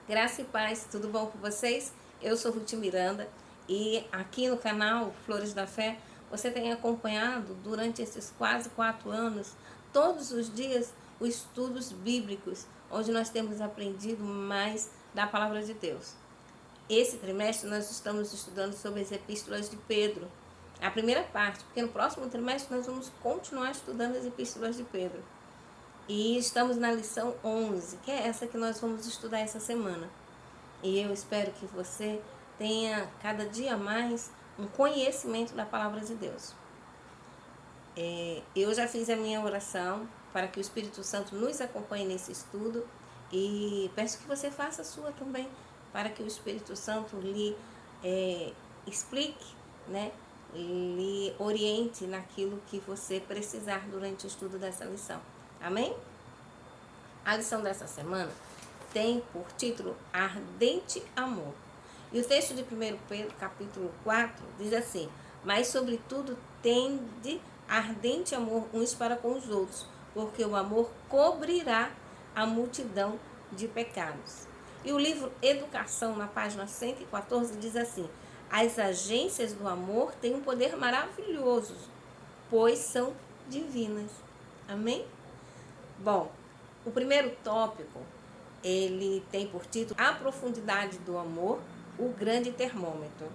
Graça e paz, tudo bom com vocês? Eu sou Ruth Miranda e aqui no canal Flores da Fé você tem acompanhado durante esses quase 4 anos, todos os dias, os estudos bíblicos, onde nós temos aprendido mais da Palavra de Deus. Esse trimestre nós estamos estudando sobre as epístolas de Pedro, a primeira parte, porque no próximo trimestre nós vamos continuar estudando as epístolas de Pedro. E estamos na lição 11, que é essa que nós vamos estudar essa semana. E eu espero que você tenha cada dia mais um conhecimento da palavra de Deus. Eu já fiz a minha oração para que o Espírito Santo nos acompanhe nesse estudo e peço que você faça a sua também, para que o Espírito Santo lhe explique, né? Lhe oriente naquilo que você precisar durante o estudo dessa lição. Amém? A lição dessa semana tem por título Ardente Amor. E o texto de 1 Pedro, capítulo 4, diz assim: mas sobretudo tende ardente amor uns para com os outros, porque o amor cobrirá a multidão de pecados. E o livro Educação, na página 114, diz assim: as agências do amor têm um poder maravilhoso, pois são divinas. Amém? Bom, o primeiro tópico, ele tem por título A Profundidade do Amor, o Grande Termômetro.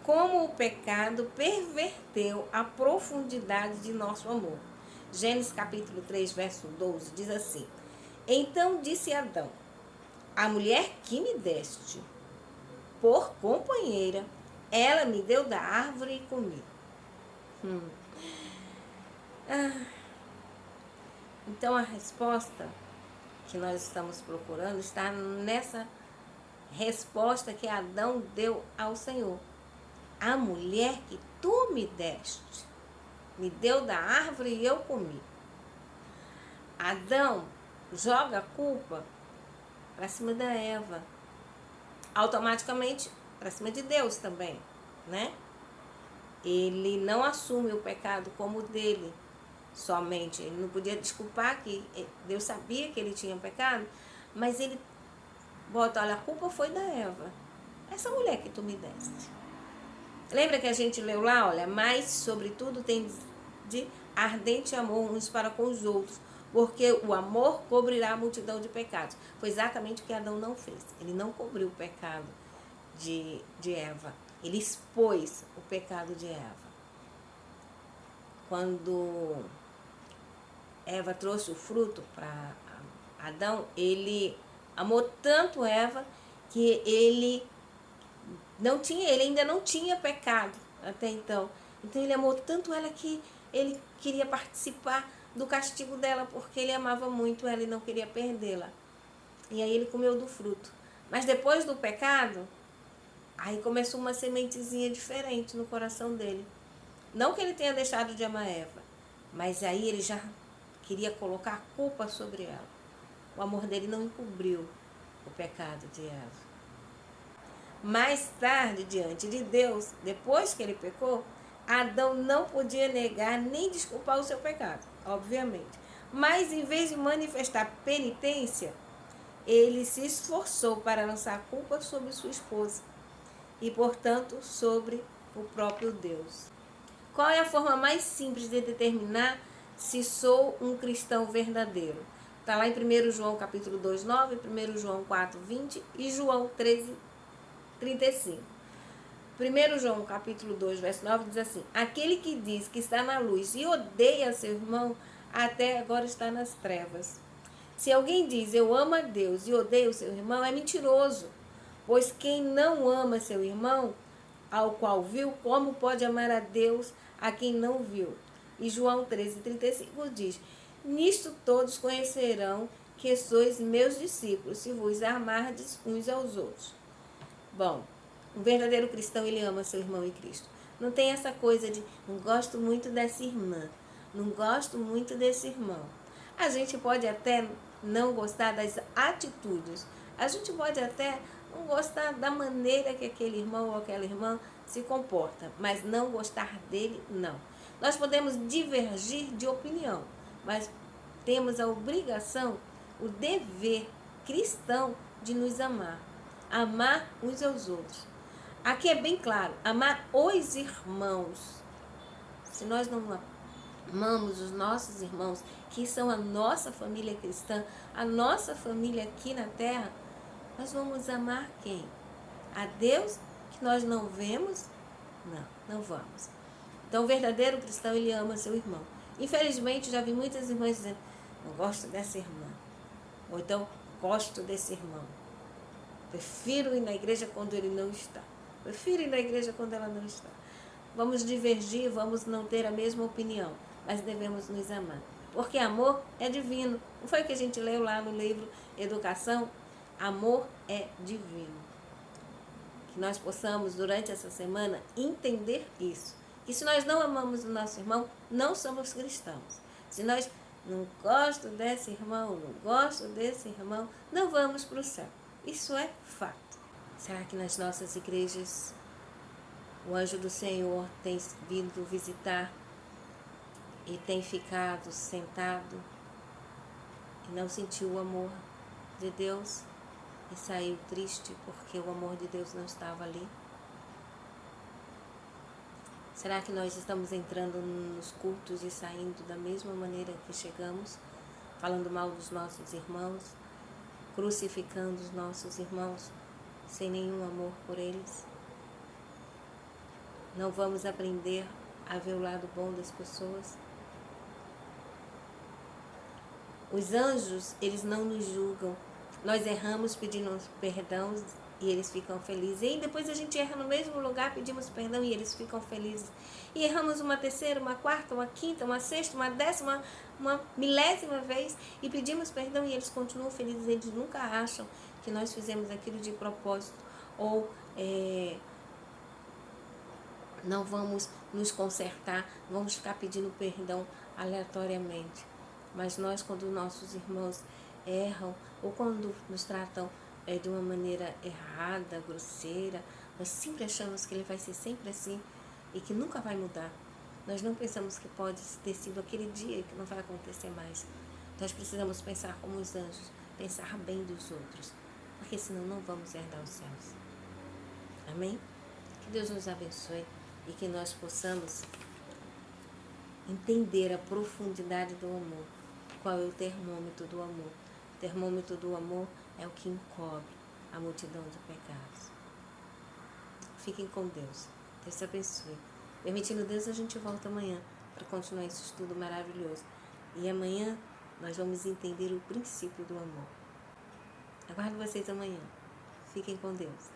Como o pecado perverteu a profundidade de nosso amor. Gênesis capítulo 3, verso 12, diz assim: então disse Adão, a mulher que me deste por companheira, ela me deu da árvore e comi. Então a resposta que nós estamos procurando está nessa resposta que Adão deu ao Senhor. A mulher que tu me deste, me deu da árvore e eu comi. Adão joga a culpa para cima da Eva, automaticamente para cima de Deus também, né? Ele não assume o pecado como dele somente. Ele não podia desculpar que Deus sabia que ele tinha pecado, mas ele bota, olha, a culpa foi da Eva, essa mulher que tu me deste. Lembra que a gente leu lá, olha, mas sobretudo tem de ardente amor uns para com os outros, porque o amor cobrirá a multidão de pecados. Foi exatamente o que Adão não fez. Ele não cobriu o pecado de Eva. Ele expôs o pecado de Eva. Quando Eva trouxe o fruto para Adão, ele amou tanto Eva que ele ainda não tinha pecado até então. Então ele amou tanto ela que ele queria participar do castigo dela, porque ele amava muito ela e não queria perdê-la. E aí ele comeu do fruto. Mas depois do pecado, aí começou uma sementezinha diferente no coração dele. Não que ele tenha deixado de amar Eva, mas aí ele já queria colocar a culpa sobre ela. O amor dele não encobriu o pecado de Eva. Mais tarde, diante de Deus, depois que ele pecou, Adão não podia negar nem desculpar o seu pecado, obviamente. Mas em vez de manifestar penitência, ele se esforçou para lançar a culpa sobre sua esposa e, portanto, sobre o próprio Deus. Qual é a forma mais simples de determinar se sou um cristão verdadeiro? Está lá em 1 João capítulo 2, 9, 1 João 4, 20 e João 13, 35. 1 João capítulo 2, verso 9 diz assim: aquele que diz que está na luz e odeia seu irmão, até agora está nas trevas. Se alguém diz eu amo a Deus e odeia o seu irmão, é mentiroso. Pois quem não ama seu irmão, ao qual viu, como pode amar a Deus a quem não viu? E João 13, 35 diz: nisto todos conhecerão que sois meus discípulos, se vos amardes uns aos outros. Bom, um verdadeiro cristão, ele ama seu irmão em Cristo. Não tem essa coisa de não gosto muito dessa irmã, não gosto muito desse irmão. A gente pode até não gostar das atitudes, a gente pode até não gostar da maneira que aquele irmão ou aquela irmã se comporta, mas não gostar dele, não. Nós podemos divergir de opinião, mas temos a obrigação, o dever cristão de nos amar. Amar uns aos outros. Aqui é bem claro, amar os irmãos. Se nós não amamos os nossos irmãos, que são a nossa família cristã, a nossa família aqui na terra, nós vamos amar quem? A Deus que nós não vemos? Não vamos. Então, o verdadeiro cristão, ele ama seu irmão. Infelizmente, já vi muitas irmãs dizendo, não gosto dessa irmã. Ou então, gosto desse irmão. Prefiro ir na igreja quando ele não está. Prefiro ir na igreja quando ela não está. Vamos divergir, vamos não ter a mesma opinião, mas devemos nos amar. Porque amor é divino. Não foi o que a gente leu lá no livro Educação? Amor é divino. Que nós possamos, durante essa semana, entender isso. Que se nós não amamos o nosso irmão, não somos cristãos. Se nós não gosto desse irmão, não gosto desse irmão, não vamos para o céu. Isso é fato. Será que nas nossas igrejas o anjo do Senhor tem vindo visitar e tem ficado sentado e não sentiu o amor de Deus e saiu triste porque o amor de Deus não estava ali? Será que nós estamos entrando nos cultos e saindo da mesma maneira que chegamos, falando mal dos nossos irmãos, crucificando os nossos irmãos sem nenhum amor por eles? Não vamos aprender a ver o lado bom das pessoas? Os anjos, eles não nos julgam. Nós erramos pedindo perdão e eles ficam felizes. E aí depois a gente erra no mesmo lugar, pedimos perdão e eles ficam felizes. E erramos uma terceira, uma quarta, uma quinta, uma sexta, uma décima, uma milésima vez e pedimos perdão e eles continuam felizes. Eles nunca acham que nós fizemos aquilo de propósito ou não vamos nos consertar, vamos ficar pedindo perdão aleatoriamente. Mas nós, quando nossos irmãos erram ou quando nos tratam de uma maneira errada, grosseira, nós sempre achamos que ele vai ser sempre assim e que nunca vai mudar. Nós não pensamos que pode ter sido aquele dia e que não vai acontecer mais. Nós precisamos pensar como os anjos, pensar bem dos outros, porque senão não vamos herdar os céus. Amém? Que Deus nos abençoe e que nós possamos entender a profundidade do amor. Qual é o termômetro do amor? O termômetro do amor é o que encobre a multidão de pecados. Fiquem com Deus. Deus te abençoe. Permitindo Deus, a gente volta amanhã para continuar esse estudo maravilhoso. E amanhã nós vamos entender o princípio do amor. Aguardo vocês amanhã. Fiquem com Deus.